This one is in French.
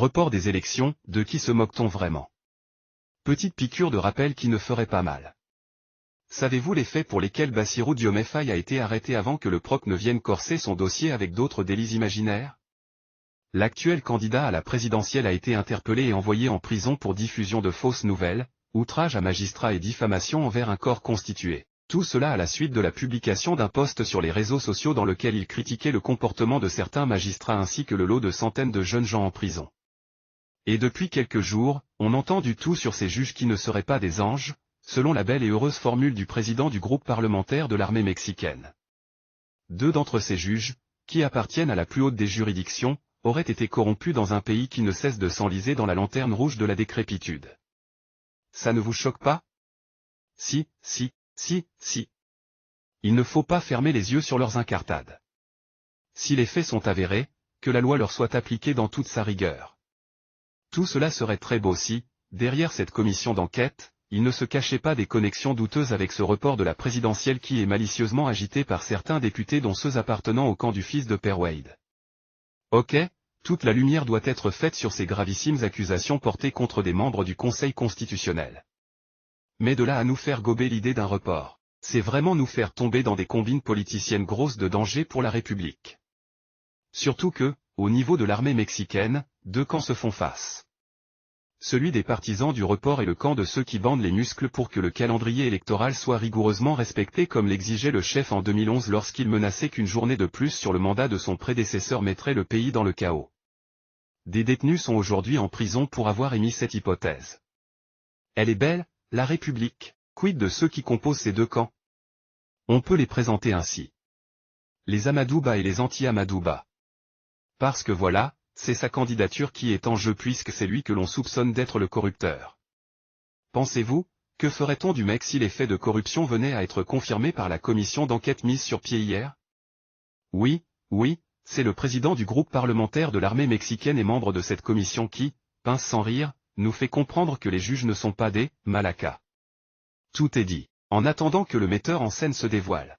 Report des élections, de qui se moque-t-on vraiment? Petite piqûre de rappel qui ne ferait pas mal. Savez-vous les faits pour lesquels Bassirou Diomaye Faye a été arrêté avant que le proc ne vienne corser son dossier avec d'autres délits imaginaires? L'actuel candidat à la présidentielle a été interpellé et envoyé en prison pour diffusion de fausses nouvelles, outrage à magistrat et diffamation envers un corps constitué. Tout cela à la suite de la publication d'un post sur les réseaux sociaux dans lequel il critiquait le comportement de certains magistrats ainsi que le lot de centaines de jeunes gens en prison. Et depuis quelques jours, on entend du tout sur ces juges qui ne seraient pas des anges, selon la belle et heureuse formule du président du groupe parlementaire de l'armée mexicaine. 2 d'entre ces juges, qui appartiennent à la plus haute des juridictions, auraient été corrompus dans un pays qui ne cesse de s'enliser dans la lanterne rouge de la décrépitude. Ça ne vous choque pas? Si. Il ne faut pas fermer les yeux sur leurs incartades. Si les faits sont avérés, que la loi leur soit appliquée dans toute sa rigueur. Tout cela serait très beau si, derrière cette commission d'enquête, il ne se cachait pas des connexions douteuses avec ce report de la présidentielle qui est malicieusement agité par certains députés dont ceux appartenant au camp du fils de Père Wade. Ok, toute la lumière doit être faite sur ces gravissimes accusations portées contre des membres du Conseil constitutionnel. Mais de là à nous faire gober l'idée d'un report, c'est vraiment nous faire tomber dans des combines politiciennes grosses de danger pour la République. Surtout que, au niveau de l'armée mexicaine, 2 camps se font face. Celui des partisans du report et le camp de ceux qui bandent les muscles pour que le calendrier électoral soit rigoureusement respecté comme l'exigeait le chef en 2011 lorsqu'il menaçait qu'une journée de plus sur le mandat de son prédécesseur mettrait le pays dans le chaos. Des détenus sont aujourd'hui en prison pour avoir émis cette hypothèse. Elle est belle, la République, quid de ceux qui composent ces 2 camps? On peut les présenter ainsi. Les Amadouba et les anti-Amadouba. Parce que voilà, c'est sa candidature qui est en jeu puisque c'est lui que l'on soupçonne d'être le corrupteur. Pensez-vous, que ferait-on du mec si les faits de corruption venaient à être confirmés par la commission d'enquête mise sur pied hier? Oui, c'est le président du groupe parlementaire de l'armée mexicaine et membre de cette commission qui, pince sans rire, nous fait comprendre que les juges ne sont pas des malacas. Tout est dit, en attendant que le metteur en scène se dévoile.